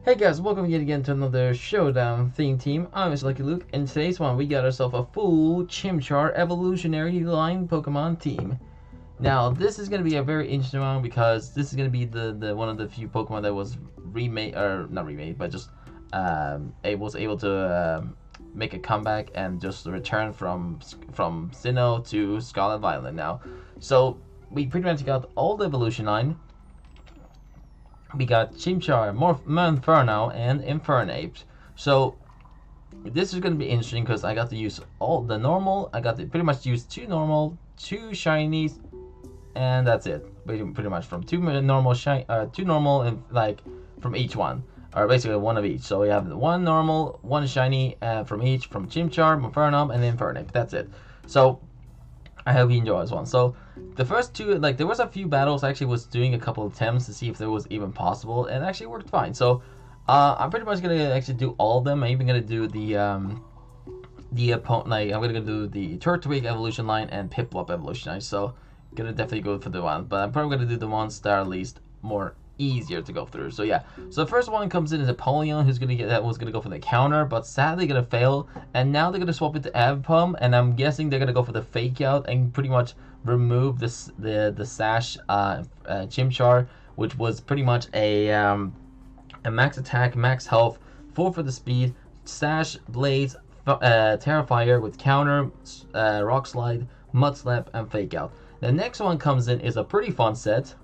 Hey guys, welcome yet again to another Showdown theme team. I'm Mr. Lucky Luke, and today's one we got ourselves a full Chimchar evolutionary line Pokemon team. Now this is going to be a very interesting one because this is going to be the one of the few Pokemon that was remade, or not remade, but just it was able to make a comeback and just return from Sinnoh to Scarlet Violet now. So we pretty much got all the evolution line. We got Chimchar, Monferno, and Infernape. So this is going to be interesting because I got to use all the normal. I got to pretty much use two normal, two shinies, and that's it. Pretty much from two normal, and like from each one, or basically one of each. So we have one normal, one shiny from each, from Chimchar, Monferno, and Infernape. That's it. So I hope you enjoy this one. So the first two, like there was a few battles. I actually was doing a couple of attempts to see if there was even possible, and it actually worked fine. So I'm pretty much gonna actually do all of them. I'm even gonna do the opponent. Like I'm gonna do the Turtwig evolution line and Piplup evolution line. So gonna definitely go for the one, but I'm probably gonna do the ones that are at least more easier to go through. So yeah, so the first one comes in is Apollyon, who's gonna get that was gonna go for the counter, but sadly gonna fail. And now they're gonna swap it to Avpom, and I'm guessing they're gonna go for the fake out and pretty much remove the Sash Chimchar, which was pretty much a max attack, max health, 4 for the speed, Sash, Blades, Terrifier with counter, Rock Slide, Mud Slap, and fake out. The next one comes in is a pretty fun set.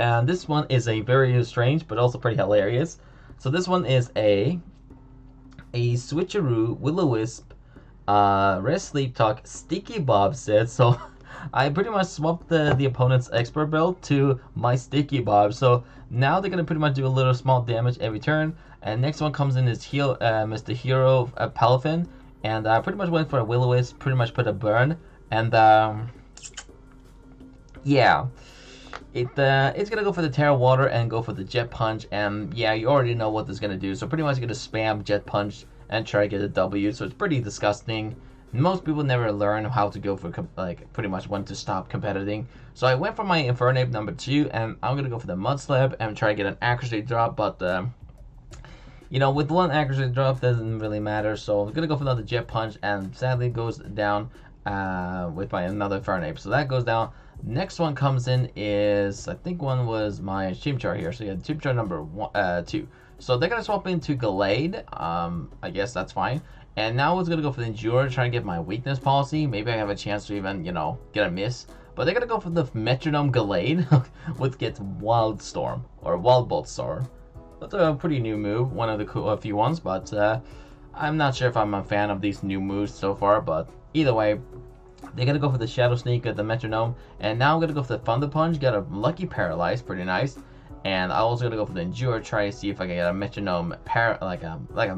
And this one is a very strange, but also pretty hilarious. So this one is a switcheroo Will-O-Wisp, Rest Sleep Talk Sticky Bob set. So I pretty much swapped the opponent's expert belt to my Sticky Bob. So now they're gonna pretty much do a little small damage every turn. And next one comes in is Mr. Hero Palafin, and I pretty much went for a Will-O-Wisp, pretty much put a burn, and yeah. It's gonna go for the Terra Water and go for the Jet Punch, and yeah, you already know what this is gonna do. So pretty much gonna spam Jet Punch and try to get a W. So it's pretty disgusting. Most people never learn how to go for like pretty much when to stop competing. So I went for my Infernape number 2, and I'm gonna go for the Mud Slap and try to get an accuracy drop, but you know, with one accuracy drop doesn't really matter. So I'm gonna go for another Jet Punch, and sadly goes down with my another Infernape. So that goes down. Next one comes in is, I think one was my Chimchar here. So yeah, Chimchar number 2. So they're gonna swap into Gallade. I guess that's fine. And now it's gonna go for the Endure, trying to get my weakness policy. Maybe I have a chance to even, you know, get a miss. But they're gonna go for the Metronome Gallade, which gets Wild Storm or Wild Bolt Storm. That's a pretty new move, one of the cool few ones. But I'm not sure if I'm a fan of these new moves so far. But either way, they're gonna go for the Shadow Sneak at the Metronome, and now I'm gonna go for the Thunder Punch. Got a Lucky Paralyze, pretty nice. And I also gonna go for the Endure, try to see if I can get a Metronome like a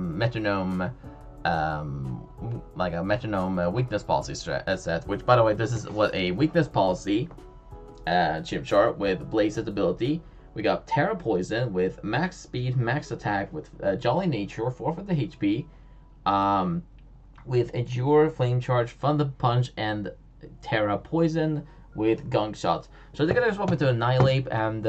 Metronome weakness policy set. Which, by the way, this is what a weakness policy Chimchar with Blaze's ability. We got Terra Poison with max speed, max attack with Jolly Nature, 4 for the HP. With Endure, Flame Charge, Thunder Punch, and Terra Poison with Gunk Shot. So they're gonna swap it to Annihilate, and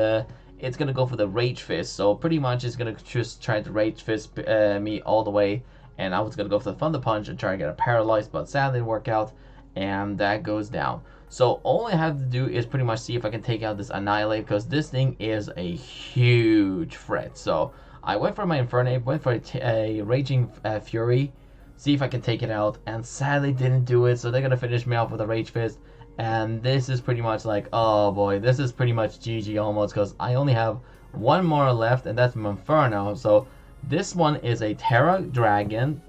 it's gonna go for the Rage Fist. So pretty much it's gonna just try to Rage Fist me all the way. And I was gonna go for the Thunder Punch and try to get a Paralyzed, but sadly didn't work out, and that goes down. So all I have to do is pretty much see if I can take out this Annihilate, because this thing is a huge threat. So I went for my Infernape, went for a Raging Fury, see if I can take it out, and sadly didn't do it. So they're gonna finish me off with a Rage Fist, and this is pretty much like, oh boy, this is pretty much GG almost, because I only have one more left, and that's Monferno. So this one is a Terra Dragon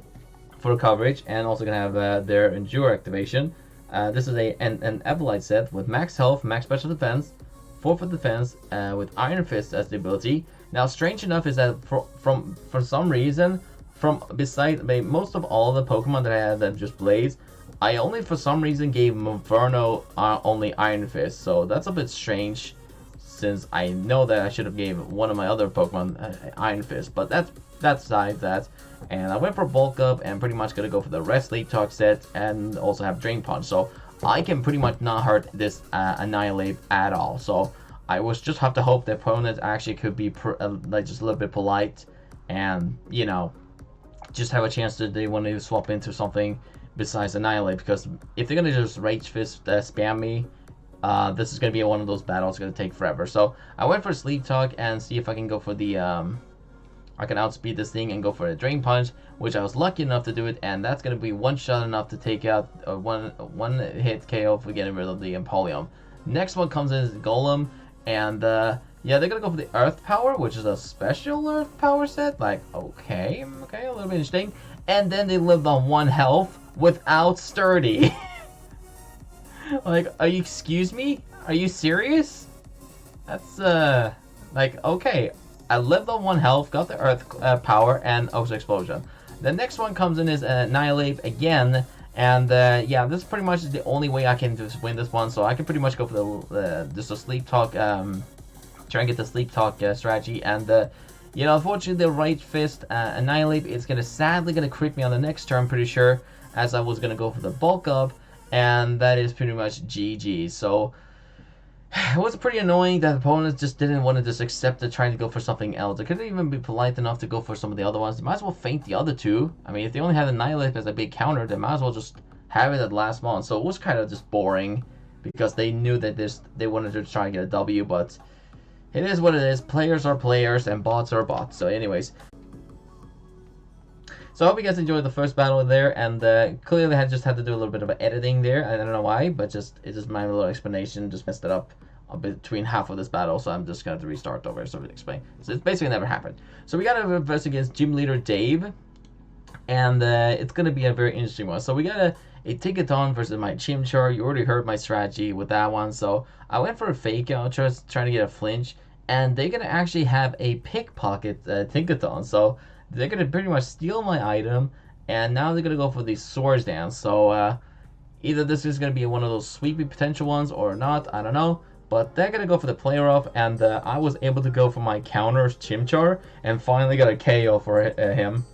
for coverage, and also gonna have their Endure activation. This is an Evolite set with max health, max special defense, 4 for defense, with Iron Fist as the ability. Now, strange enough is that for some reason, beside most of all the Pokemon that I had that just Blaze, I only for some reason gave Monferno only Iron Fist. So that's a bit strange, since I know that I should have gave one of my other Pokemon Iron Fist. But that's besides that. And I went for Bulk Up, and pretty much gonna go for the Rest League Talk set, and also have Drain Punch. So I can pretty much not hurt this Annihilate at all. So I was just have to hope the opponent actually could be like just a little bit polite, and just have a chance that they want to swap into something besides Annihilate. Because if they're gonna just Rage Fist spam me, this is gonna be one of those battles gonna take forever. So I went for Sleep Talk and see if I can go for the I can outspeed this thing and go for a Drain Punch, which I was lucky enough to do it, and that's gonna be one shot enough to take out one hit KO for getting rid of the Empoleon. Next one comes in is Golem, and yeah, they're gonna go for the Earth Power, which is a special Earth Power set. Like, okay, a little bit interesting. And then they lived on 1 health without Sturdy. Like, excuse me? Are you serious? That's like, okay. I lived on 1 health, got the Earth Power, and Ocean Explosion. The next one comes in is Annihilate again, and yeah, this pretty much is the only way I can just win this one. So I can pretty much go for the just a Sleep Talk, try and get the Sleep Talk strategy, and unfortunately the Right Fist Annihilate is sadly gonna crit me on the next turn, pretty sure, as I was gonna go for the bulk up, and that is pretty much GG. So it was pretty annoying that opponents just didn't want to just accept it, trying to go for something else. They couldn't even be polite enough to go for some of the other ones. They might as well feint the other two. I mean, if they only had Annihilate as a big counter, they might as well just have it at last month. So it was kind of just boring, because they knew that they wanted to try and get a W, but it is what it is. Players are players and bots are bots. So anyways, so I hope you guys enjoyed the first battle there, and clearly I just had to do a little bit of editing there. I don't know why, but it's just my little explanation just messed it up between half of this battle, so I'm just going to restart over so to explain. So it's basically never happened. So we got a verse against Gym Leader Dave, and it's going to be a very interesting one. So we got a Tickaton versus my Chimchar. You already heard my strategy with that one, so I went for a fake out, just trying to get a flinch, and they're going to actually have a pickpocket Tickaton. So they're going to pretty much steal my item, and now they're going to go for the Swords Dance. So either this is going to be one of those sweepy potential ones or not, I don't know. But they're going to go for the player off, and I was able to go for my counters Chimchar, and finally got a KO for him.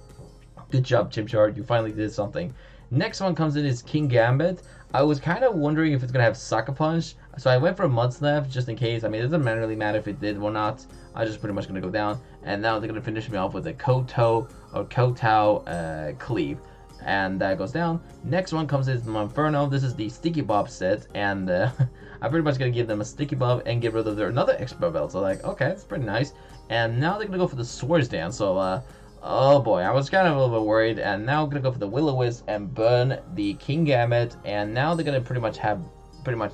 Good job, Chimchar, you finally did something. Next one comes in is King Gambit. I was kind of wondering if it's going to have Sucker Punch, so I went for a Mud Slap just in case. I mean, it doesn't really matter if it did or not. I just pretty much going to go down, and now they're going to finish me off with a Koto or Kotao Cleave. And that goes down. Next one comes in Monferno. This is the Sticky Bob set, and I'm pretty much going to give them a Sticky Bob and get rid of their another Expert Belt. So like, okay, that's pretty nice. And now they're going to go for the Swords Dance. So oh boy, I was kind of a little bit worried. And now I'm going to go for the Will-O-Wisp and burn the King Gambit. And now they're going to pretty much have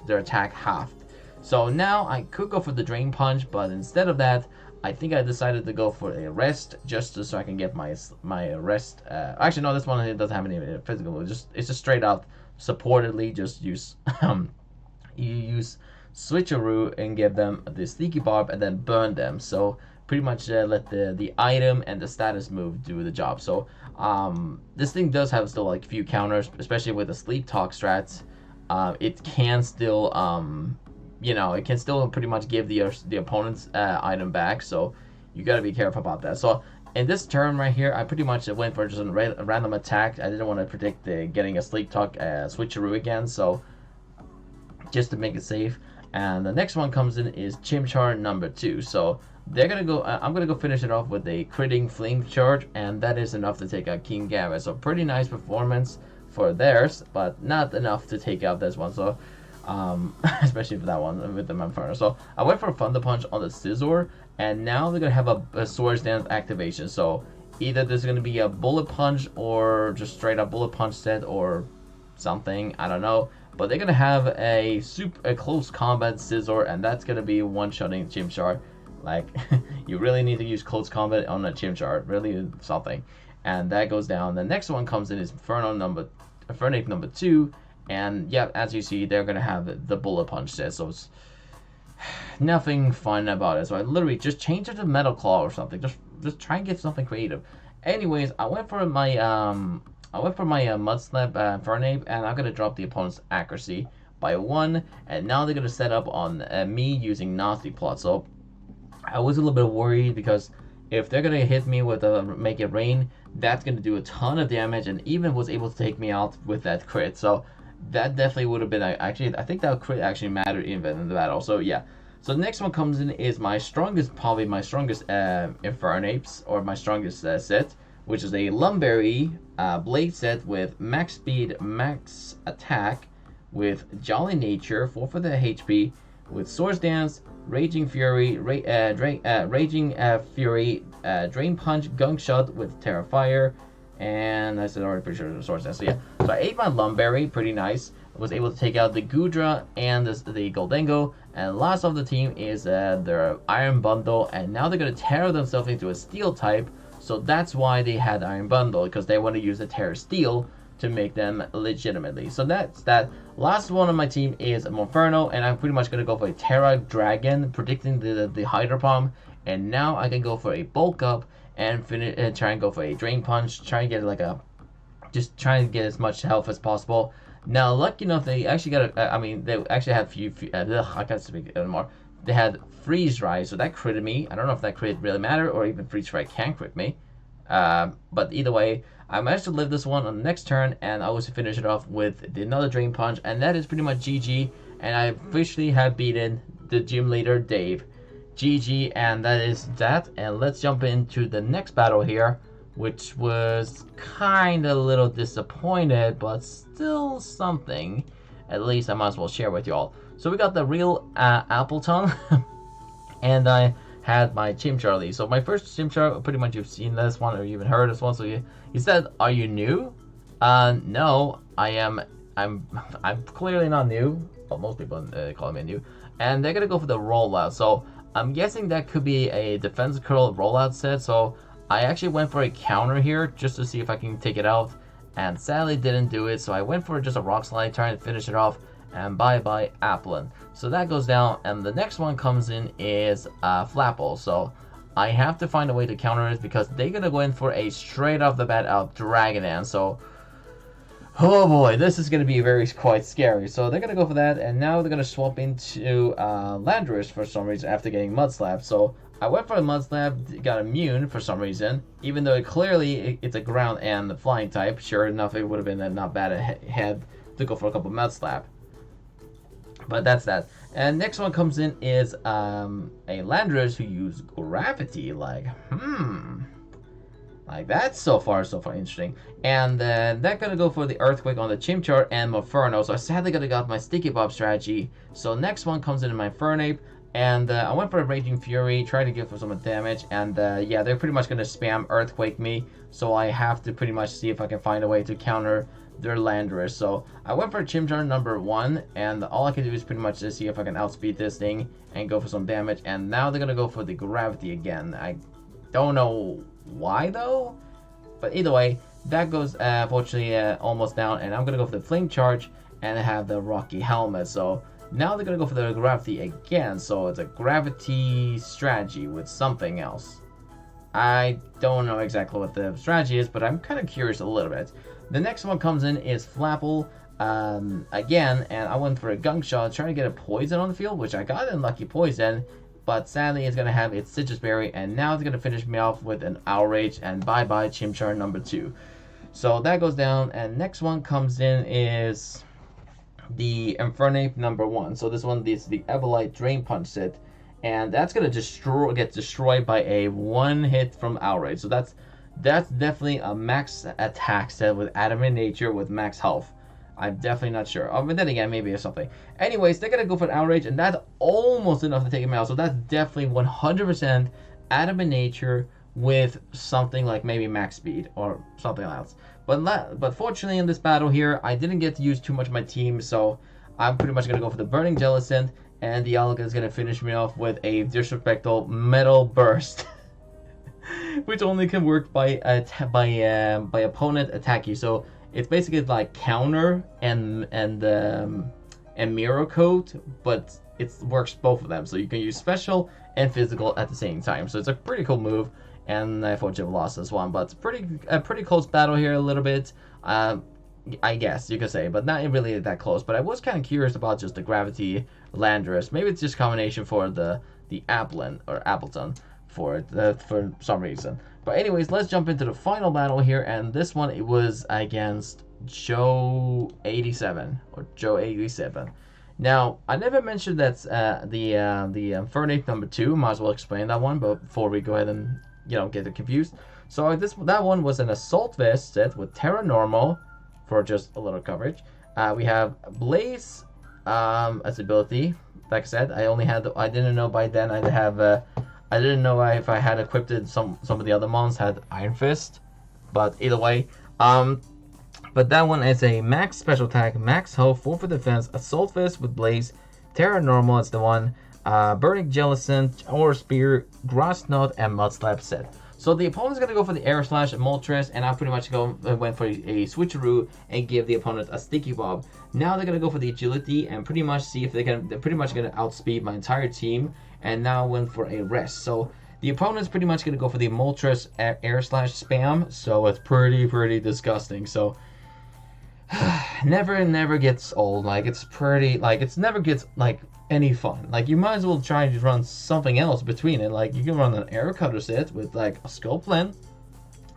their attack halved. So now I could go for the Drain Punch, but instead of that, I think I decided to go for a rest, just so I can get my rest. Actually, no, this one it doesn't have any physical moves. It's just straight out supportedly. Just use you use Switcheroo and give them the Sneaky Barb and then burn them. So pretty much let the item and the status move do the job. So this thing does have still like a few counters, especially with the Sleep Talk strats. It can still it can still pretty much give the opponent's item back, so you gotta be careful about that. So in this turn right here, I pretty much went for just a random attack. I didn't want to predict getting a Sleep Talk Switcheroo again, so just to make it safe. And the next one comes in is Chimchar number 2. So they're gonna go. I'm gonna go finish it off with a critting Flame Charge, and that is enough to take out King Gambit. So pretty nice performance for theirs, but not enough to take out this one. So especially for that one with the Monferno. So I went for a Thunder Punch on the Scizor, and now they're gonna have a Swords Dance activation. So either there's gonna be a Bullet Punch or just straight up Bullet Punch set or something, I don't know. But they're gonna have a close combat Scizor, and that's gonna be one-shotting Chimchar. Like you really need to use close combat on a Chimchar, really something. And that goes down. The next one comes in is Infernape number 2. And yeah, as you see, they're gonna have the Bullet Punch set, so it's nothing fun about it. So I literally just changed it to Metal Claw or something. Just try and get something creative. Anyways, I went for my Mud Slap Infernape, and I'm gonna drop the opponent's accuracy by 1. And now they're gonna set up on me using Nasty Plot. So I was a little bit worried because if they're gonna hit me with a Make It Rain, that's gonna do a ton of damage, and even was able to take me out with that crit. So that definitely would have been actually. I think that crit actually mattered even in the battle. So yeah, So the next one comes in is my strongest, probably my strongest Infernapes, or my strongest set, which is a Lumberry Blade set with max speed, max attack, with Jolly Nature, 4 for the HP, with Swords Dance, Raging Fury, Raging Fury, Drain Punch, Gunk Shot with Terra Fire, and I said already pretty sure the Swords Dance. So yeah, so I ate my Lumberry, pretty nice. Was able to take out the Gudra and the Goldengo, and last of the team is their Iron Bundle, and now they're going to tear themselves into a Steel type, so that's why they had Iron Bundle, because they want to use the Terra Steel to make them legitimately. So that's that. Last one on my team is Monferno, and I'm pretty much going to go for a Terra Dragon, predicting the Hydro Palm, and now I can go for a Bulk Up and finish, try and go for a Drain Punch, try and get like a, just try and get as much health as possible. Now, lucky enough, they actually got a, I mean, they actually had I can't speak anymore. They had Freeze Dry, so that critted me. I don't know if that crit really mattered, or even Freeze Dry can crit me. But either way, I managed to live this one on the next turn, and I was to finish it off with another Drain Punch, and that is pretty much GG, and I officially have beaten the gym leader, Dave. GG, and that is that, and let's jump into the next battle here, which was kind of a little disappointed, but still something. At least I might as well share with y'all. So we got the real Appleton, and I had my Chimchar lead. So my first Chimchar, pretty much you've seen this one or you even heard this one. So he said, "Are you new?" No, I'm clearly not new. Well, most people call me new, and they're gonna go for the rollout. So I'm guessing that could be a defense curl rollout set. So I actually went for a counter here just to see if I can take it out, and sadly didn't do it, so I went for just a Rock Slide trying to finish it off, and bye-bye Applin. So that goes down, and the next one comes in is Flapple. So I have to find a way to counter it because they're going to go in for a straight off the bat out Dragon Dance. So, oh boy, this is going to be quite scary. So they're going to go for that, and now they're going to swap into Landorus for some reason after getting Mud Slap. So I went for a Mud Slap, got immune for some reason, even though it's a ground and the flying type. Sure enough, it would have been not bad ahead to go for a couple Mud Slap. But that's that. And next one comes in is a Landorus who used Gravity. Like that's so far interesting. And they're gonna go for the Earthquake on the Chimchar and Monferno. So I sadly gotta got my Sticky Bob strategy. So next one comes in my Infernape. And I went for a Raging Fury, tried to give for some damage, and yeah, they're pretty much going to spam Earthquake me, so I have to pretty much see if I can find a way to counter their Landorus. So I went for Chimchar number 1, and all I can do is pretty much just see if I can outspeed this thing and go for some damage, and now they're going to go for the Gravity again. I don't know why, though, but either way, that goes, fortunately, almost down, and I'm going to go for the Flame Charge and have the Rocky Helmet. So now they're going to go for the Gravity again, so it's a Gravity strategy with something else. I don't know exactly what the strategy is, but I'm kind of curious a little bit. The next one comes in is Flapple again, and I went for a Gunk Shot, trying to get a Poison on the field, which I got in Lucky Poison, but sadly it's going to have its Citrus Berry, and now it's going to finish me off with an Outrage, and bye-bye Chimchar number 2. So that goes down, and next one comes in is the Infernape number 1. So this one is the Everlight Drain Punch set, and that's gonna get destroyed by a one hit from Outrage. So that's definitely a max attack set with Adamant Nature with max health. I'm definitely not sure. But then again, maybe it's something. Anyways, they're gonna go for an Outrage, and that's almost enough to take him out. So that's definitely 100% Adamant Nature with something like maybe max speed or something else. But fortunately in this battle here, I didn't get to use too much of my team, so I'm pretty much going to go for the Burning Jellicent, and the Alga is going to finish me off with a disrespectful Metal Burst, which only can work by opponent attack you. So it's basically like counter and Mirror Coat, but it works both of them. So you can use special and physical at the same time. So it's a pretty cool move. And I unfortunately lost this one, but it's a pretty close battle here a little bit, I guess you could say, but not really that close. But I was kind of curious about just the Gravity Landorus. Maybe it's just combination for the Applin or Appleton for some reason. But anyways, let's jump into the final battle here, and this one it was against Joe 87 or Joe 87. Now, I never mentioned that's the Infernape number 2. Might as well explain that one, but before we go ahead and get it confused. So that one was an Assault Vest set with Terra Normal for just a little coverage. We have Blaze as ability. Like I said, I didn't know by then I didn't know if I had equipped some of the other mons had Iron Fist, but either way, but that one is a max special attack, max health, 4 for defense, Assault Fist with Blaze, Terra Normal is the one, Burning Jellicent, or Spear, Grass Knot, and Mud Slap set. So the opponent's going to go for the Air Slash and Moltres, and I pretty much went for a switcheroo and give the opponent a Sticky Bob. Now they're going to go for the Agility and pretty much see if they're pretty much going to outspeed my entire team, and now went for a Rest. So the opponent's pretty much going to go for the Moltres Air Slash spam, so it's pretty disgusting. So never gets old. Like it's never gets like any fun. Like you might as well try to run something else between it. Like you can run an Air Cutter set with like a Sculpin.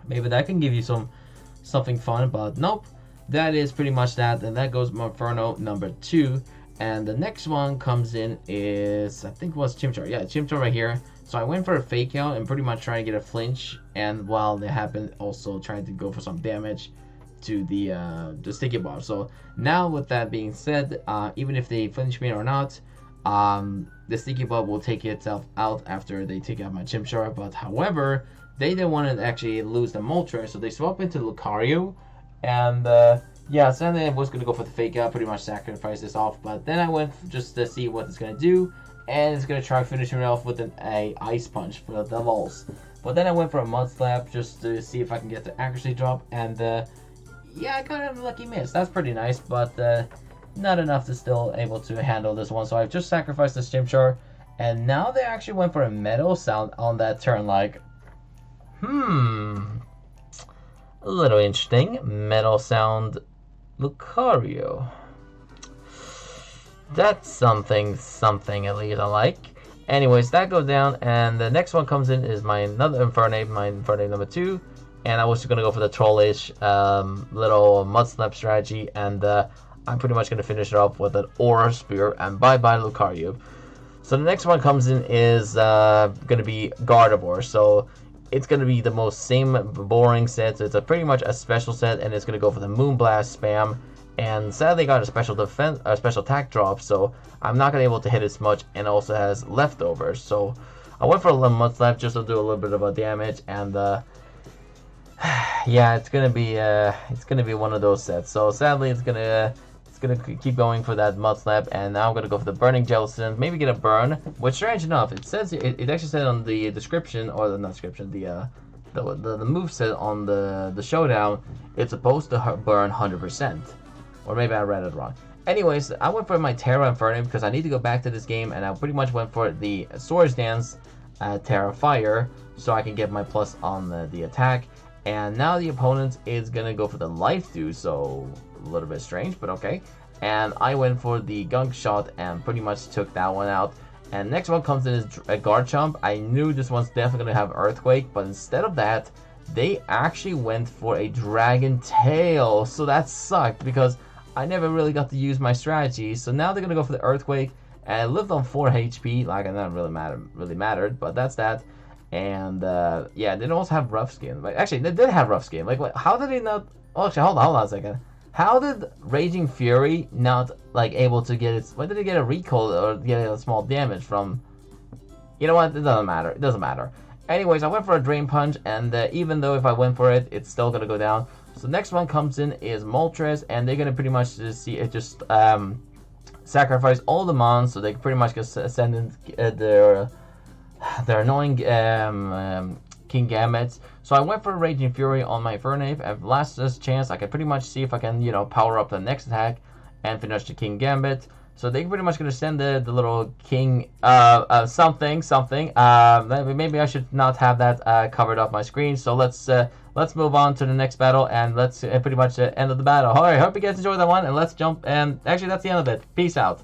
Maybe that can give you something fun, but nope. That is pretty much that, and that goes Monferno number 2. And the next one comes in is, I think it was Chimchar. Yeah, Chimchar right here. So I went for a fake out and pretty much trying to get a flinch, and while they happened, also trying to go for some damage to the Sticky Bomb. So now with that being said, even if they flinch me or not, the Sticky Bomb will take itself out after they take out my Chimchar. But however, they didn't want to actually lose the Moltres, so they swap into Lucario, and yeah, so then I was going to go for the fake out, pretty much sacrifice this off, but then I went just to see what it's going to do, and it's going to try finishing it off with a Ice Punch for the lulz. But then I went for a Mud Slap just to see if I can get the accuracy drop, and yeah, I got a lucky miss. That's pretty nice, but not enough to still able to handle this one. So I've just sacrificed this Chimchar, and now they actually went for a Metal Sound on that turn, like, a little interesting. Metal Sound Lucario. That's something at least I like. Anyways, that goes down, and the next one comes in is my Infernape number 2, and I was just gonna go for the trollish little Mud Slap strategy, and I'm pretty much gonna finish it off with an Aura Spear, and bye Lucario. So the next one comes in is gonna be Gardevoir. So it's going to be the most same boring set. So it's pretty much a special set, and it's going to go for the Moonblast spam. And sadly, got a special attack drop, so I'm not going to be able to hit as much, and also has leftovers. So I went for a little Mud Slap just to do a little bit of a damage, and yeah, it's going to be one of those sets. So sadly, it's gonna keep going for that Mud Slap, and now I'm gonna go for the Burning Jellicent, maybe get a burn. Which, strange enough, it says it actually said on the description, or the not description, the moveset on the showdown, it's supposed to burn 100%, or maybe I read it wrong. Anyways, I went for my Terra Infernape because I need to go back to this game, and I pretty much went for the Swords Dance Terra Fire, so I can get my plus on the attack. And now the opponent is gonna go for the Life Dew, so a little bit strange, but okay. And I went for the Gunk Shot and pretty much took that one out. And next one comes in is a Garchomp. I knew this one's definitely gonna have Earthquake, but instead of that, they actually went for a Dragon Tail. So that sucked because I never really got to use my strategy. So now they're gonna go for the Earthquake, and I lived on 4 HP. Like, it didn't really mattered, but that's that. And yeah, they also have Rough Skin. Like, actually, they did have Rough Skin. Like, what, how did they not? Oh, actually, hold on a second. How did Raging Fury not like able to get its? Why did it get a recall or get a small damage from? You know what? It doesn't matter. It doesn't matter. Anyways, I went for a Drain Punch, and even though if I went for it, it's still gonna go down. So next one comes in is Moltres, and they're gonna pretty much just sacrifice all the mons, so they can pretty much just send in their annoying King Gambits. So I went for Raging Fury on my Infernape, and last chance I can pretty much see if I can, power up the next attack and finish the King Gambit. So they're pretty much gonna send the little King something. Maybe I should not have that covered off my screen. So let's move on to the next battle, and let's pretty much end of the battle. Alright, hope you guys enjoyed that one, and let's jump. And actually, that's the end of it. Peace out.